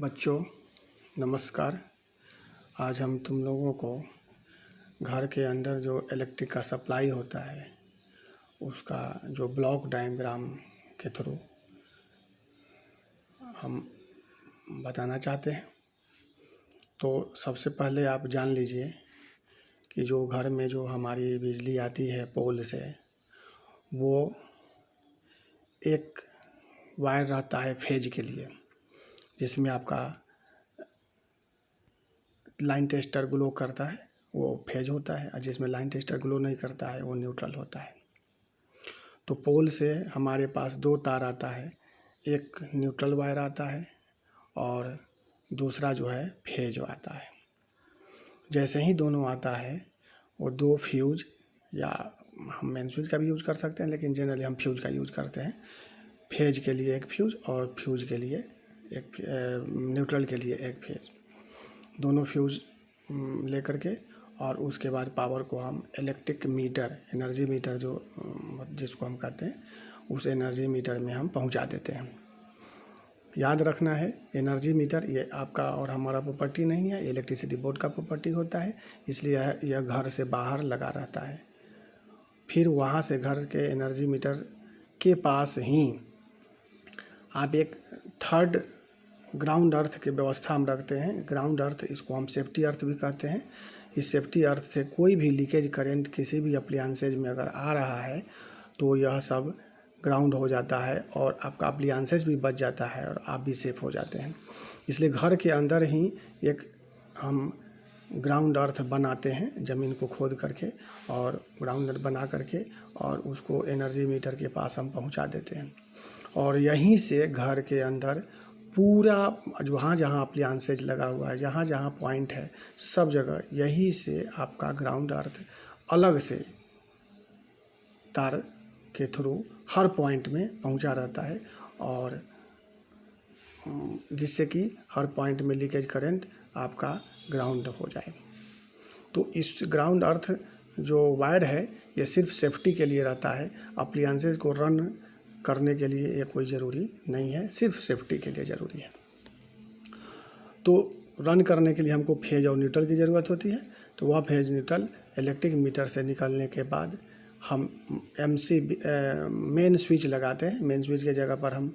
बच्चों नमस्कार। आज हम तुम लोगों को घर के अंदर जो इलेक्ट्रिक का सप्लाई होता है उसका जो ब्लॉक डायग्राम के थ्रू हम बताना चाहते हैं। तो सबसे पहले आप जान लीजिए कि जो घर में जो हमारी बिजली आती है पोल से, वो एक वायर रहता है फेज के लिए, जिसमें आपका लाइन टेस्टर ग्लो करता है वो फेज होता है, और जिसमें लाइन टेस्टर ग्लो नहीं करता है वो न्यूट्रल होता है। तो पोल से हमारे पास दो तार आता है, एक न्यूट्रल वायर आता है और दूसरा जो है फेज आता है। जैसे ही दोनों आता है वो दो फ्यूज, या हम मेन स्विच का भी यूज़ कर सकते हैं, लेकिन जनरली हम फ्यूज का यूज़ करते हैं। फेज के लिए एक फ्यूज और फ्यूज के लिए एक न्यूट्रल के लिए एक फेज, दोनों फ्यूज लेकर के, और उसके बाद पावर को हम इलेक्ट्रिक मीटर, एनर्जी मीटर जो जिसको हम कहते हैं, उस एनर्जी मीटर में हम पहुंचा देते हैं। याद रखना है, एनर्जी मीटर ये आपका और हमारा प्रॉपर्टी नहीं है, इलेक्ट्रिसिटी बोर्ड का प्रॉपर्टी होता है, इसलिए यह घर से बाहर लगा रहता है। फिर वहाँ से घर के एनर्जी मीटर के पास ही आप एक थर्ड ग्राउंड अर्थ की व्यवस्था हम रखते हैं। ग्राउंड अर्थ, इसको हम सेफ्टी अर्थ भी कहते हैं। इस सेफ्टी अर्थ से कोई भी लीकेज करंट किसी भी अप्लायंसेज में अगर आ रहा है तो यह सब ग्राउंड हो जाता है और आपका अप्लायंसेज भी बच जाता है और आप भी सेफ हो जाते हैं। इसलिए घर के अंदर ही एक हम ग्राउंड अर्थ बनाते हैं, ज़मीन को खोद करके और ग्राउंड अर्थ बना करके, और उसको एनर्जी मीटर के पास हम पहुंचा देते हैं। और यहीं से घर के अंदर पूरा जहाँ जहाँ अप्लायंसेज लगा हुआ है, जहाँ जहाँ पॉइंट है, सब जगह यहीं से आपका ग्राउंड अर्थ अलग से तार के थ्रू हर पॉइंट में पहुंचा रहता है, और जिससे कि हर पॉइंट में लीकेज करंट आपका ग्राउंड हो जाए। तो इस ग्राउंड अर्थ जो वायर है ये सिर्फ सेफ्टी के लिए रहता है, अप्लायंसेज को रन करने के लिए ये कोई ज़रूरी नहीं है, सिर्फ सेफ्टी के लिए ज़रूरी है। तो रन करने के लिए हमको फेज और न्यूट्रल की ज़रूरत होती है। तो वह फेज न्यूट्रल इलेक्ट्रिक मीटर से निकलने के बाद हम मेन स्विच लगाते हैं। मेन स्विच के जगह पर हम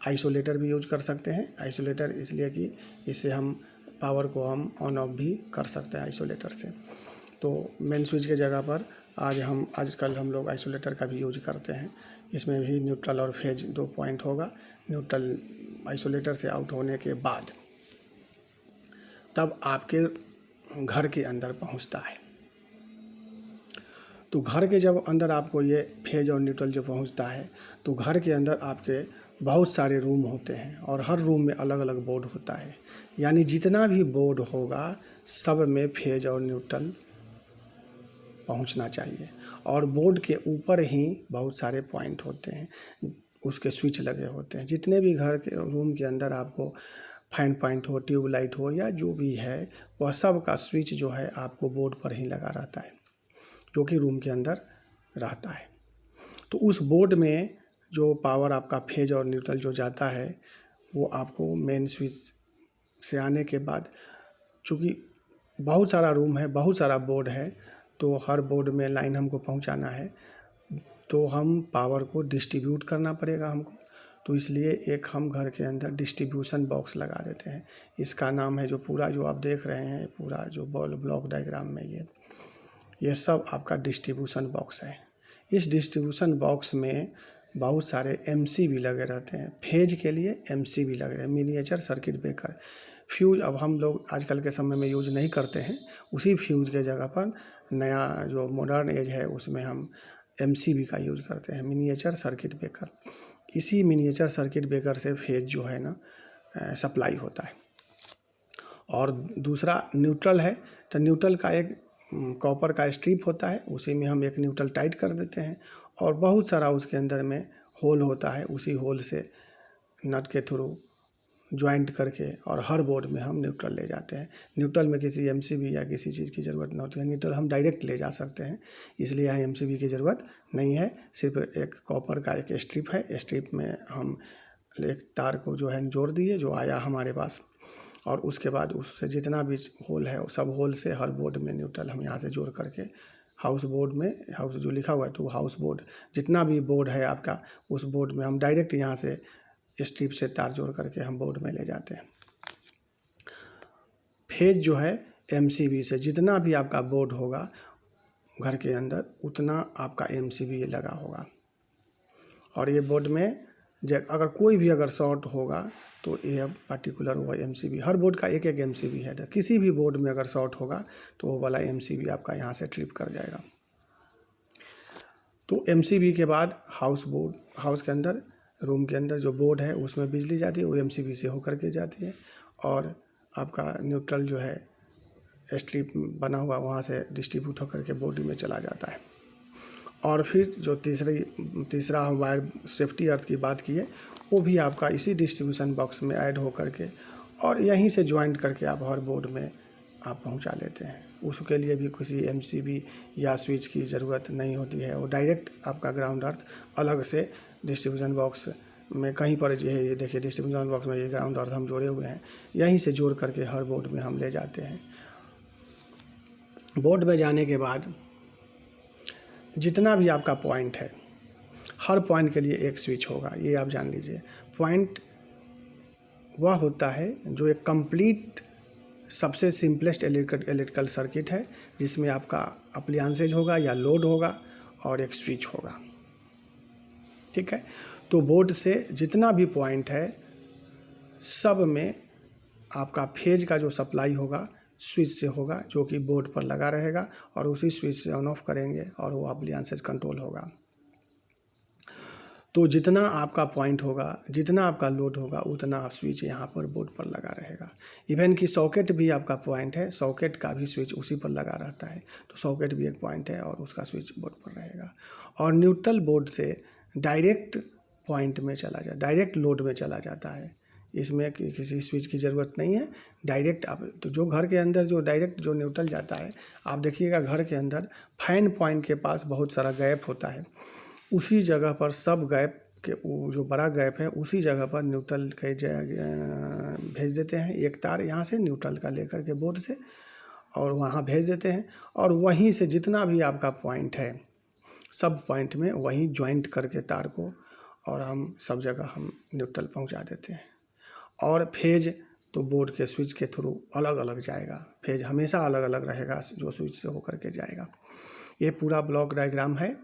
आइसोलेटर भी यूज़ कर सकते हैं। आइसोलेटर इसलिए कि इससे हम पावर को हम ऑन ऑफ भी कर सकते हैं आइसोलेटर से। तो मेन स्विच के जगह पर आजकल हम लोग आइसोलेटर का भी यूज करते हैं। इसमें भी न्यूट्रल और फेज दो पॉइंट होगा। न्यूट्रल आइसोलेटर से आउट होने के बाद तब आपके घर के अंदर पहुंचता है। तो घर के जब अंदर आपको ये फेज और न्यूट्रल जो पहुंचता है, तो घर के अंदर आपके बहुत सारे रूम होते हैं और हर रूम में अलग अलग बोर्ड होता है। यानी जितना भी बोर्ड होगा सब में फेज और न्यूट्रल पहुंचना चाहिए, और बोर्ड के ऊपर ही बहुत सारे पॉइंट होते हैं, उसके स्विच लगे होते हैं। जितने भी घर के रूम के अंदर आपको फैन पॉइंट हो, ट्यूबलाइट हो, या जो भी है, वह सब का स्विच जो है आपको बोर्ड पर ही लगा रहता है, जो कि रूम के अंदर रहता है। तो उस बोर्ड में जो पावर आपका फेज और न्यूट्रल जो जाता है वो आपको मेन स्विच से आने के बाद, चूँकि बहुत सारा रूम है, बहुत सारा बोर्ड है, तो हर बोर्ड में लाइन हमको पहुंचाना है, तो हम पावर को डिस्ट्रीब्यूट करना पड़ेगा हमको। तो इसलिए एक हम घर के अंदर डिस्ट्रीब्यूशन बॉक्स लगा देते हैं। इसका नाम है, जो पूरा जो आप देख रहे हैं, पूरा जो ब्लॉक डायग्राम में ये सब आपका डिस्ट्रीब्यूशन बॉक्स है। इस डिस्ट्रीब्यूशन बॉक्स में बहुत सारे एमसीबी लगे रहते हैं। फेज के लिए एमसीबी लगे रहे हैं, मिनिएचर सर्किट ब्रेकर। फ्यूज अब हम लोग आजकल के समय में यूज़ नहीं करते हैं, उसी फ्यूज के जगह पर नया जो मॉडर्न एज है उसमें हम एमसीबी का यूज़ करते हैं, मिनिएचर सर्किट ब्रेकर। इसी मिनिएचर सर्किट ब्रेकर से फेज जो है ना सप्लाई होता है। और दूसरा न्यूट्रल है, तो न्यूट्रल का एक कॉपर का स्ट्रिप होता है, उसी में हम एक न्यूट्रल टाइट कर देते हैं, और बहुत सारा उसके अंदर में होल होता है, उसी होल से नट के थ्रू ज्वाइंट करके और हर बोर्ड में हम न्यूट्रल ले जाते हैं। न्यूट्रल में किसी एमसीबी या किसी चीज़ की ज़रूरत नहीं होती है, न्यूट्रल हम डायरेक्ट ले जा सकते हैं, इसलिए यहाँ एमसीबी की ज़रूरत नहीं है। सिर्फ एक कॉपर का एक स्ट्रिप है, स्ट्रिप में हम एक तार को जो है जोड़ दिए, जो आया हमारे पास, और उसके बाद उससे जितना भी होल है सब होल से हर बोर्ड में न्यूट्रल हम यहाँ से जोड़ करके हाउस बोर्ड में, हाउस जो लिखा हुआ है तो हाउस बोर्ड, जितना भी बोर्ड है आपका उस बोर्ड में हम डायरेक्ट यहाँ से स्ट्रिप से तार जोड़ करके हम बोर्ड में ले जाते हैं। फेज जो है एमसीबी से, जितना भी आपका बोर्ड होगा घर के अंदर उतना आपका एमसीबी लगा होगा। और ये बोर्ड में अगर कोई भी अगर शॉर्ट होगा तो ये पर्टिकुलर वो एमसीबी, हर बोर्ड का एक एक एमसीबी है, तो किसी भी बोर्ड में अगर शॉर्ट होगा तो वो वाला एमसीबी आपका यहाँ से ट्रिप कर जाएगा। तो एमसीबी के बाद हाउस बोर्ड, हाउस के अंदर रूम के अंदर जो बोर्ड है उसमें बिजली जाती है, वो एमसीबी से होकर के जाती है, और आपका न्यूट्रल जो है स्ट्रिप बना हुआ वहाँ से डिस्ट्रीब्यूट होकर के बॉडी में चला जाता है। और फिर जो तीसरा हम वायर सेफ्टी अर्थ की बात की है, वो भी आपका इसी डिस्ट्रीब्यूशन बॉक्स में ऐड होकर के और यहीं से ज्वाइंट करके आप हर बोर्ड में आप पहुंचा लेते हैं। उसके लिए भी किसी एमसीबी या स्विच की ज़रूरत नहीं होती है, वो डायरेक्ट आपका ग्राउंड अर्थ अलग से डिस्ट्रीब्यूशन बॉक्स में कहीं पर जो है, ये देखिए डिस्ट्रीब्यूशन बॉक्स में ये ग्राउंड अर्थ हम जोड़े हुए हैं, यहीं से जोड़ करके हर बोर्ड में हम ले जाते हैं। बोर्ड में जाने के बाद जितना भी आपका पॉइंट है, हर पॉइंट के लिए एक स्विच होगा, ये आप जान लीजिए। पॉइंट वह होता है जो एक कंप्लीट सबसे सिंपलेस्ट इलेक्ट्रिकल सर्किट है, जिसमें आपका अप्लायंसेज होगा या लोड होगा और एक स्विच होगा, ठीक है। तो बोर्ड से जितना भी पॉइंट है सब में आपका फेज का जो सप्लाई होगा स्विच से होगा, जो कि बोर्ड पर लगा रहेगा, और उसी स्विच से ऑन ऑफ करेंगे और वो अप्लायंसेज कंट्रोल होगा। तो जितना आपका पॉइंट होगा, जितना आपका लोड होगा, उतना आप स्विच यहाँ पर बोर्ड पर लगा रहेगा। इवन कि सॉकेट भी आपका पॉइंट है, सॉकेट का भी स्विच उसी पर लगा रहता है, तो सॉकेट भी एक पॉइंट है और उसका स्विच बोर्ड पर रहेगा। और न्यूट्रल बोर्ड से डायरेक्ट पॉइंट में चला जाए, डायरेक्ट लोड में चला जाता है, इसमें किसी स्विच की ज़रूरत नहीं है, डायरेक्ट आप तो जो घर के अंदर जो डायरेक्ट जो न्यूट्रल जाता है, आप देखिएगा घर के अंदर फैन पॉइंट के पास बहुत सारा गैप होता है, उसी जगह पर सब गैप के वो जो बड़ा गैप है उसी जगह पर न्यूट्रल के भेज देते हैं, एक तार यहाँ से न्यूट्रल का लेकर के बोर्ड से और वहाँ भेज देते हैं, और वहीं से जितना भी आपका पॉइंट है सब पॉइंट में वहीं ज्वाइंट करके तार को और हम सब जगह हम न्यूट्रल पहुँचा देते हैं। और फेज तो बोर्ड के स्विच के थ्रू अलग अलग जाएगा, फेज हमेशा अलग अलग रहेगा जो स्विच से होकर के जाएगा। ये पूरा ब्लॉक डायग्राम है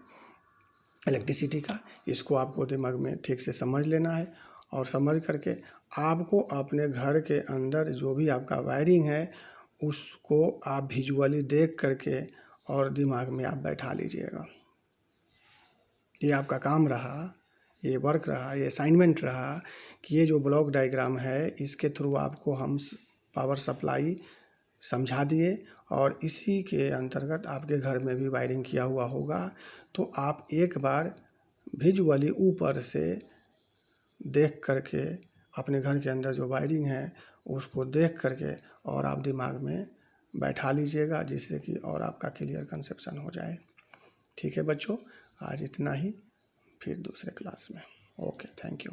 इलेक्ट्रिसिटी का, इसको आपको दिमाग में ठीक से समझ लेना है, और समझ करके आपको अपने घर के अंदर जो भी आपका वायरिंग है उसको आप विजुअली देख करके और दिमाग में आप बैठा लीजिएगा। ये आपका काम रहा, ये वर्क रहा, ये असाइनमेंट रहा कि ये जो ब्लॉक डायग्राम है इसके थ्रू आपको हम पावर सप्लाई समझा दिए, और इसी के अंतर्गत आपके घर में भी वायरिंग किया हुआ होगा, तो आप एक बार विजुअली ऊपर से देख करके अपने घर के अंदर जो वायरिंग है उसको देख करके और आप दिमाग में बैठा लीजिएगा, जिससे कि और आपका क्लियर कंसेप्शन हो जाए। ठीक है बच्चों, आज इतना ही, फिर दूसरे क्लास में। Okay, thank you.